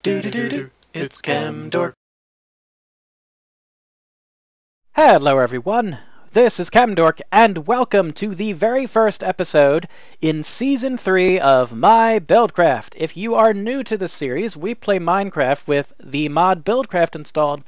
Do-do-do-do, it's Camdork. Hello everyone, this is Camdork, and welcome to the very first episode in Season 3 of My Buildcraft. If you are new to this series, we play Minecraft with the mod Buildcraft installed,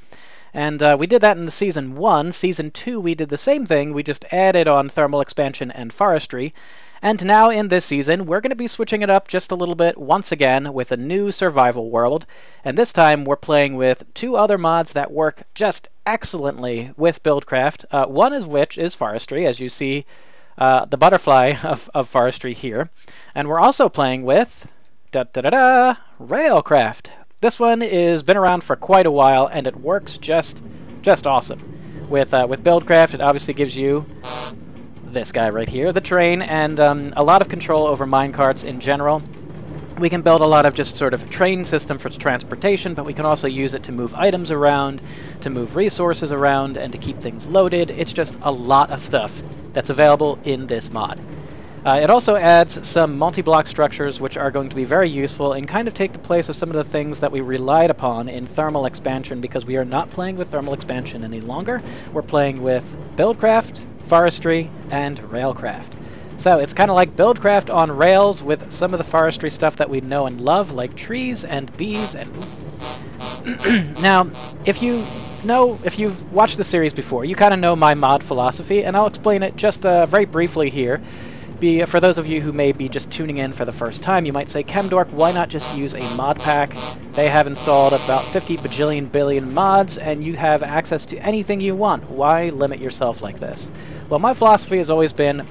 and we did that in the Season 1. Season 2 we did the same thing, we just added on thermal expansion and forestry. And now in this season, we're going to be switching it up just a little bit once again with a new survival world. And this time we're playing with two other mods that work just excellently with Buildcraft. One of which is forestry, as you see the butterfly of forestry here. And we're also playing with Railcraft. This one has been around for quite a while and it works just awesome. With Buildcraft, it obviously gives you this guy right here, the train, and a lot of control over minecarts in general. We can build a lot of just sort of train system for transportation, but we can also use it to move items around, to move resources around, and to keep things loaded. It's just a lot of stuff that's available in this mod. It also adds some multi-block structures which are going to be very useful and kind of take the place of some of the things that we relied upon in thermal expansion, because we are not playing with thermal expansion any longer. We're playing with Buildcraft, forestry, and Railcraft. So it's kind of like Buildcraft on rails with some of the forestry stuff that we know and love, like trees and bees and... Now, if you've watched the series before, you kind of know my mod philosophy, and I'll explain it just very briefly here. For those of you who may be just tuning in for the first time, you might say, Camdork, why not just use a mod pack? They have installed about 50 bajillion billion mods, and you have access to anything you want. Why limit yourself like this? Well, my philosophy has always been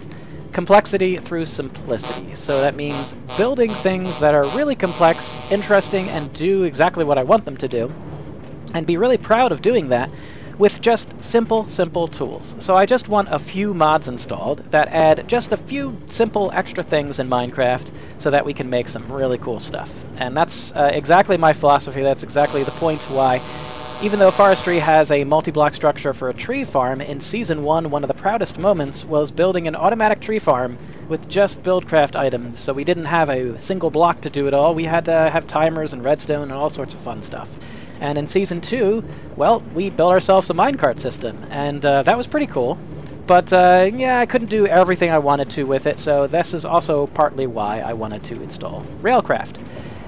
complexity through simplicity. So that means building things that are really complex, interesting, and do exactly what I want them to do, and be really proud of doing that with just simple tools. So I just want a few mods installed that add just a few simple extra things in Minecraft so that we can make some really cool stuff. And that's exactly my philosophy. That's exactly the point why, even though forestry has a multi-block structure for a tree farm, in Season 1, one of the proudest moments was building an automatic tree farm with just Buildcraft items. So we didn't have a single block to do it all. We had to have timers and redstone and all sorts of fun stuff. And in Season 2, well, we built ourselves a minecart system, and that was pretty cool. But, yeah, I couldn't do everything I wanted to with it, so this is also partly why I wanted to install Railcraft.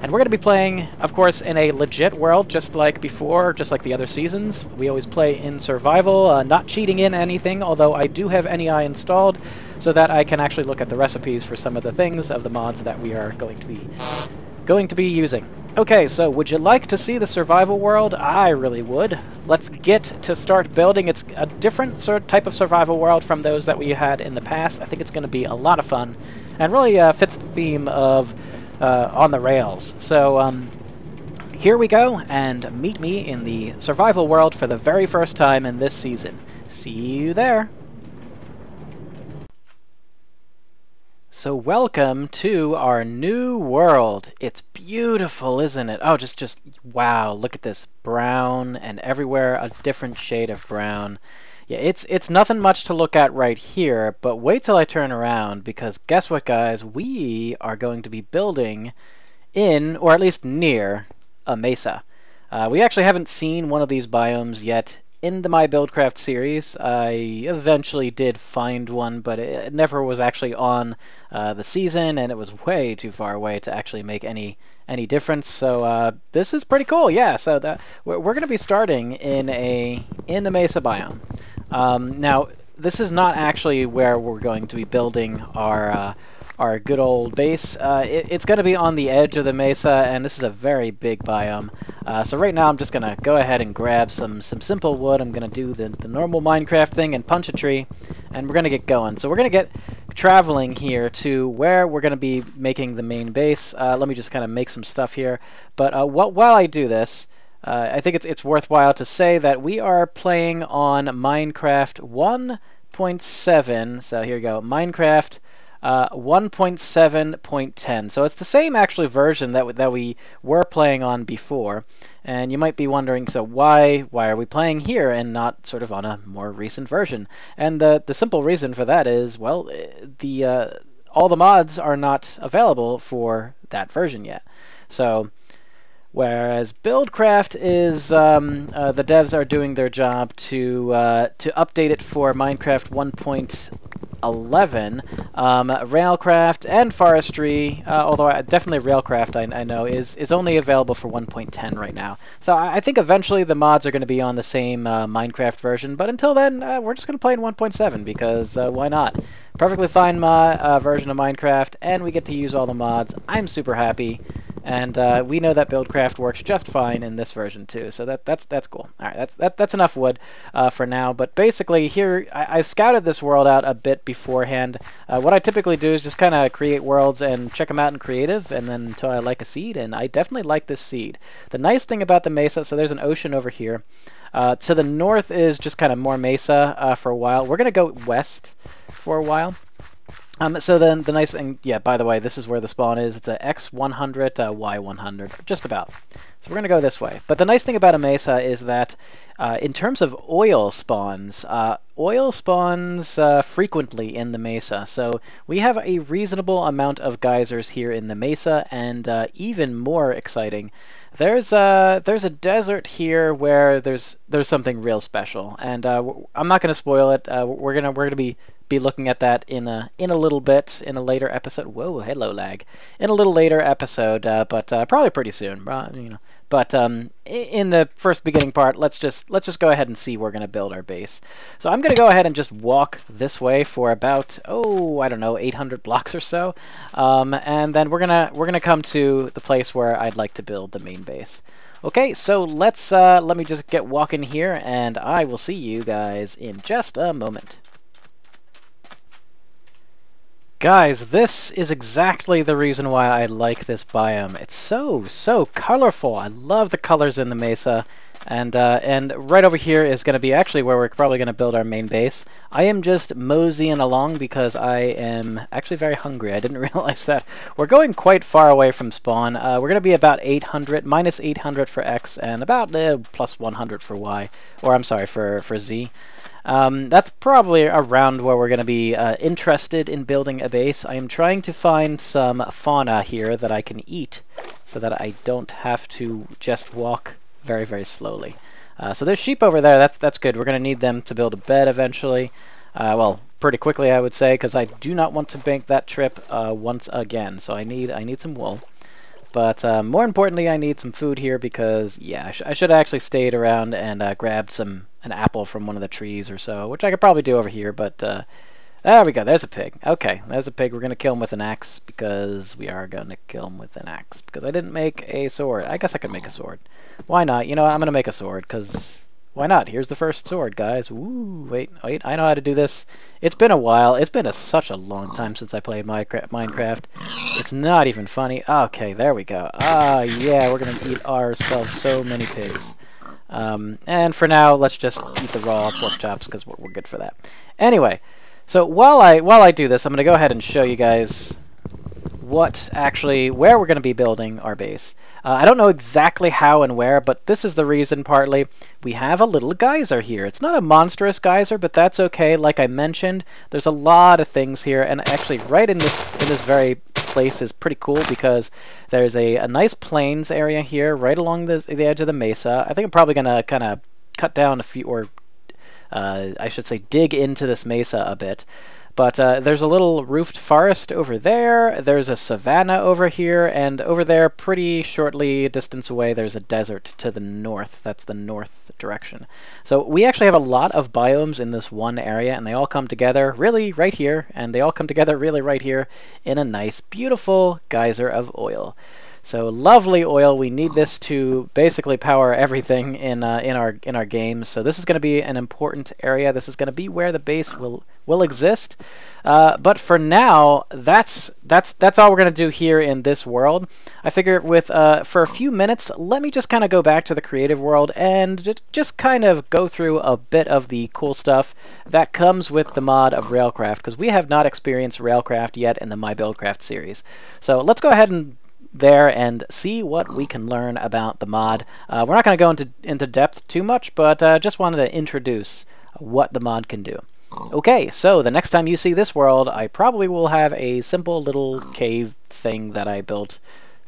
And we're going to be playing, of course, in a legit world, just like before, just like the other seasons. We always play in survival, not cheating in anything, although I do have NEI installed, so that I can actually look at the recipes for some of the things of the mods that we are going to be using. Okay, so would you like to see the survival world? I really would. Let's get to start building. It's a different sort of type of survival world from those that we had in the past. I think it's going to be a lot of fun, and really fits the theme of on the rails. So here we go, and meet me in the survival world for the very first time in this season. See you there. So welcome to our new world. It's beautiful, isn't it? Oh, just wow, look at this. Brown, and everywhere a different shade of brown. Yeah, it's nothing much to look at right here, but wait till I turn around, because guess what, guys? We are going to be building in, or at least near, a mesa. We actually haven't seen one of these biomes yet in the My Buildcraft series. I eventually did find one, but it never was actually on the season, and it was way too far away to actually make any difference. So this is pretty cool. Yeah. So we're going to be starting in the Mesa Biome. Now, this is not actually where we're going to be building our good old base. It's going to be on the edge of the mesa, and this is a very big biome. So right now I'm just going to go ahead and grab some simple wood. I'm going to do the normal Minecraft thing and punch a tree, and we're going to get going. So we're going to get traveling here to where we're going to be making the main base. Let me just kind of make some stuff here. But while I do this, I think it's worthwhile to say that we are playing on Minecraft 1.7. So here we go, Minecraft 1.7.10. So it's the same actually version that we were playing on before. And you might be wondering, so why are we playing here and not sort of on a more recent version? And the simple reason for that is, well, all the mods are not available for that version yet. So Whereas Buildcraft is the devs are doing their job to update it for Minecraft 1.11. Railcraft and Forestry, although definitely Railcraft I know is only available for 1.10 right now. So I think eventually the mods are going to be on the same Minecraft version, but until then we're just going to play in 1.7 because why not? Perfectly fine version of Minecraft, and we get to use all the mods. I'm super happy. And we know that Buildcraft works just fine in this version too, so that's cool. All right, that's enough wood for now. But basically, here I scouted this world out a bit beforehand. What I typically do is just kind of create worlds and check them out in creative, and then until I like a seed. And I definitely like this seed. The nice thing about the mesa, so there's an ocean over here. To the north is just kind of more mesa for a while. We're gonna go west for a while. So then the nice thing, yeah, by the way, this is where the spawn is. It's a X100, Y100, just about. So we're going to go this way. But the nice thing about a mesa is that in terms of oil spawns frequently in the mesa. So we have a reasonable amount of geysers here in the mesa, and even more exciting, there's a desert here where there's something real special, and I'm not going to spoil it. We're gonna be looking at that in a little bit in a later episode. Whoa, hello lag. In a little later episode, but probably pretty soon, you know. But in the first beginning part, let's just go ahead and see where we're gonna build our base. So I'm gonna go ahead and just walk this way for about I don't know 800 blocks or so, and then we're gonna come to the place where I'd like to build the main base. Okay, so let me just get walking here, and I will see you guys in just a moment. Guys, this is exactly the reason why I like this biome. It's so colorful. I love the colors in the mesa. And right over here is going to be actually where we're probably going to build our main base. I am just moseying along because I am actually very hungry. I didn't realize that. We're going quite far away from spawn. We're going to be about 800, minus 800 for X, and about plus 100 for Y. Or I'm sorry, for Z. That's probably around where we're going to be interested in building a base. I am trying to find some fauna here that I can eat so that I don't have to just walk very, very slowly. So there's sheep over there. That's good. We're going to need them to build a bed eventually. Well, pretty quickly, I would say, because I do not want to make that trip once again. So I need some wool. But more importantly, I need some food here because, yeah, I should have actually stayed around and grabbed an apple from one of the trees or so, which I could probably do over here, but there we go. There's a pig. Okay, there's a pig. We're going to kill him with an axe because we are going to kill him with an axe because I didn't make a sword. I guess I could make a sword. Why not? You know, I'm going to make a sword because why not? Here's the first sword, guys. Woo, wait, I know how to do this. It's been a while. It's been such a long time since I played Minecraft. It's not even funny. Okay, there we go. Ah, yeah, we're going to eat ourselves so many pigs. And for now, let's just eat the raw pork chops because we're good for that. Anyway, so while I do this, I'm going to go ahead and show you guys where we're going to be building our base. I don't know exactly how and where, but this is the reason partly. We have a little geyser here. It's not a monstrous geyser, but that's okay. Like I mentioned, there's a lot of things here, and actually right in this very place is pretty cool because there's a nice plains area here right along the edge of the mesa. I think I'm probably going to kind of cut down a few, or I should say dig into this mesa a bit. But there's a little roofed forest over there, there's a savanna over here, and over there, pretty shortly distance away, there's a desert to the north. That's the north direction. So we actually have a lot of biomes in this one area, and they all come together really right here, and they all come together really right here in a nice, beautiful geyser of oil. So lovely oil. We need this to basically power everything in our games. So this is going to be an important area. This is going to be where the base will exist. But for now, that's all we're going to do here in this world. I figure for a few minutes, let me just kind of go back to the creative world and just kind of go through a bit of the cool stuff that comes with the mod of Railcraft, because we have not experienced Railcraft yet in the My Buildcraft series. So let's go ahead and see what we can learn about the mod. We're not going to go into depth too much, but just wanted to introduce what the mod can do. Okay, so the next time you see this world, I probably will have a simple little cave thing that I built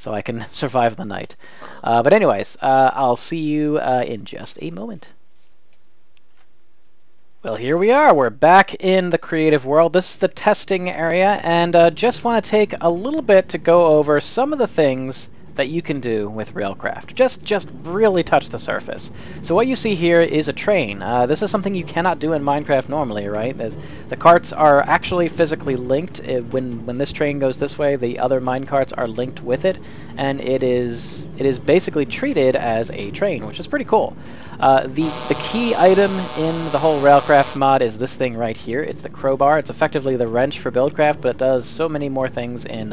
so I can survive the night. But anyways, I'll see you in just a moment. Well, here we are. We're back in the creative world. This is the testing area, and just want to take a little bit to go over some of the things that you can do with Railcraft. Just really touch the surface. So what you see here is a train. This is something you cannot do in Minecraft normally, right? The carts are actually physically linked. When this train goes this way, the other minecarts are linked with it, and it is basically treated as a train, which is pretty cool. The key item in the whole Railcraft mod is this thing right here. It's the crowbar. It's effectively the wrench for Buildcraft, but it does so many more things in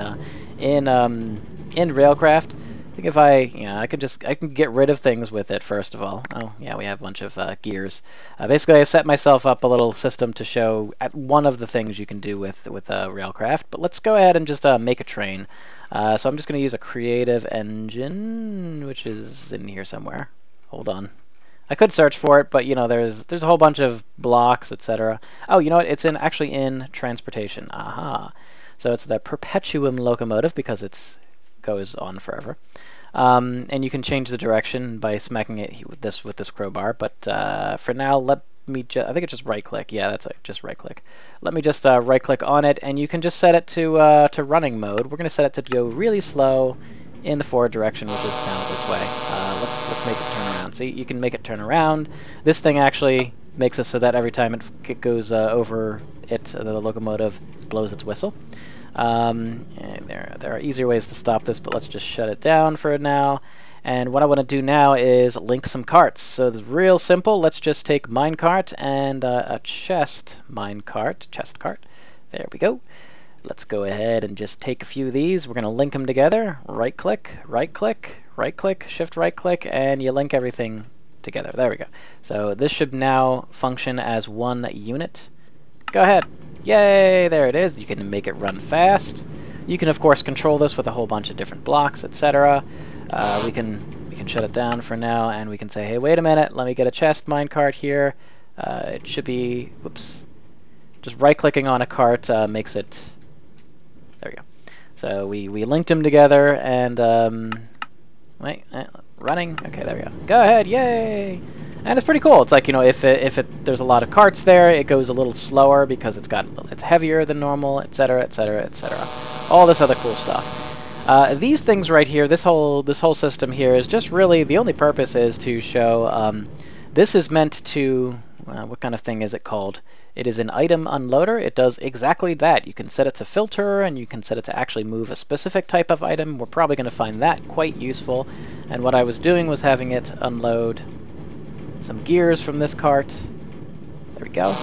Railcraft. I think if I can get rid of things with it first of all. Oh yeah, we have a bunch of gears. Basically, I set myself up a little system to show at one of the things you can do with Railcraft. But let's go ahead and just make a train. So I'm just going to use a creative engine, which is in here somewhere. Hold on. I could search for it, but you know, there's a whole bunch of blocks, etc. Oh, you know what? It's actually in transportation. Aha. So it's the perpetuum locomotive because it's goes on forever. And you can change the direction by smacking it with this crowbar. But for now, let me I think it's just right click. Yeah, that's it. Just right click. Let me just right click on it, and you can just set it to running mode. We're going to set it to go really slow in the forward direction, which is now this way. Let's make it turn around. So you can make it turn around. This thing actually makes it so that every time it goes over it, the locomotive blows its whistle. And there are easier ways to stop this, but let's just shut it down for now. And what I want to do now is link some carts. So it's real simple. Let's just take minecart and a chest cart. There we go. Let's go ahead and just take a few of these. We're going to link them together. Right click, right click, right click, shift right click, and you link everything together. There we go. So this should now function as one unit. Go ahead. Yay, there it is. You can make it run fast. You can of course control this with a whole bunch of different blocks, etc. We can shut it down for now, and we can say, hey, wait a minute, let me get a chest minecart here. It should be, whoops, just right clicking on a cart makes it. There we go. So we linked them together, and running. Okay, there we go. Go ahead, yay! And it's pretty cool. It's like, you know, if there's a lot of carts there, it goes a little slower because it's heavier than normal, etc., etc., etc. All this other cool stuff. These things right here, this whole system here is just really the only purpose is to show. This is meant to. What kind of thing is it called? It is an item unloader. It does exactly that. You can set it to filter, and you can set it to actually move a specific type of item. We're probably going to find that quite useful. And what I was doing was having it unload some gears from this cart. There we go.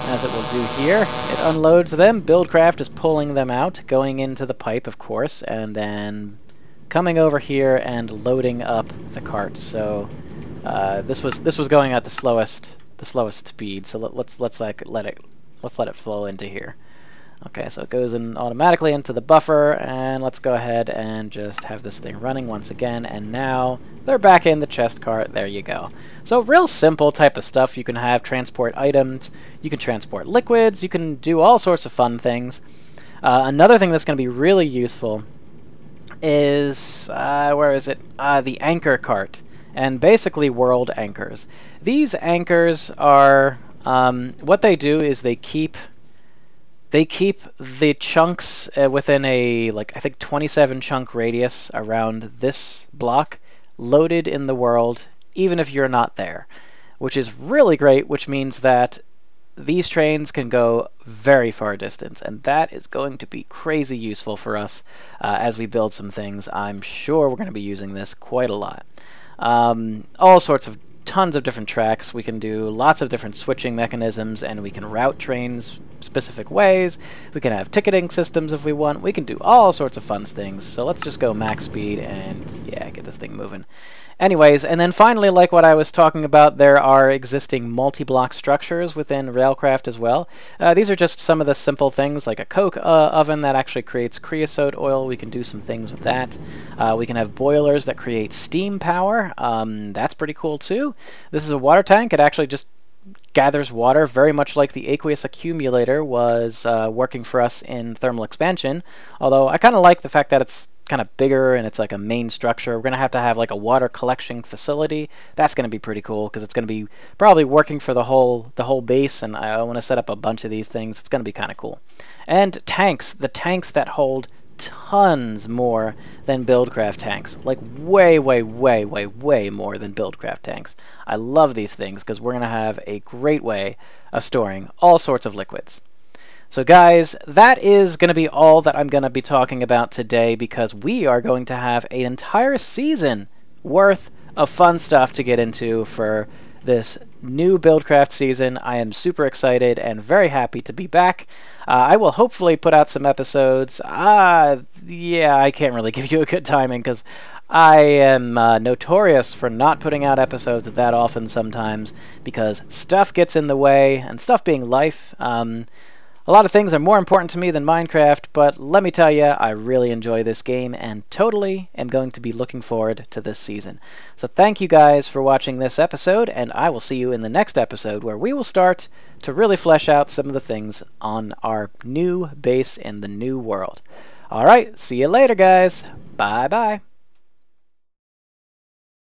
As it will do here, it unloads them. Buildcraft is pulling them out, going into the pipe, of course, and then coming over here and loading up the cart. So this was going at the slowest speed. So let's let it flow into here. Okay, so it goes in automatically into the buffer, and let's go ahead and just have this thing running once again, and now they're back in the chest cart. There you go. So real simple type of stuff. You can have transport items, you can transport liquids, you can do all sorts of fun things. Another thing that's going to be really useful is, where is it? The anchor cart, and basically world anchors. These anchors are, what they do is they keep the chunks within a, like, I think 27 chunk radius around this block loaded in the world, even if you're not there, which is really great, which means that these trains can go very far distance, and that is going to be crazy useful for us as we build some things. I'm sure we're going to be using this quite a lot. All sorts of tons of different tracks. We can do lots of different switching mechanisms, and we can route trains specific ways. We can have ticketing systems if we want. We can do all sorts of fun things. So let's just go max speed and, yeah, get this thing moving. Anyways, and then finally, like what I was talking about, there are existing multi-block structures within Railcraft as well. These are just some of the simple things, like a coke oven that actually creates creosote oil. We can do some things with that. We can have boilers that create steam power. That's pretty cool too. This is a water tank. It actually just gathers water, very much like the aqueous accumulator was working for us in thermal expansion. Although I kind of like the fact that it's kind of bigger and it's like a main structure. We're going to have like a water collection facility. That's going to be pretty cool because it's going to be probably working for the whole base, and I want to set up a bunch of these things. It's going to be kind of cool. And tanks, the tanks that hold tons more than Buildcraft tanks. Like way, way, way, way, way more than Buildcraft tanks. I love these things because we're going to have a great way of storing all sorts of liquids. So guys, that is going to be all that I'm going to be talking about today, because we are going to have an entire season worth of fun stuff to get into for this new Buildcraft season. I am super excited and very happy to be back. I will hopefully put out some episodes. Yeah, I can't really give you a good timing because I am notorious for not putting out episodes that often sometimes because stuff gets in the way, and stuff being life. A lot of things are more important to me than Minecraft, but let me tell you, I really enjoy this game and totally am going to be looking forward to this season. So thank you guys for watching this episode, and I will see you in the next episode where we will start to really flesh out some of the things on our new base in the new world. Alright, see you later guys. Bye-bye.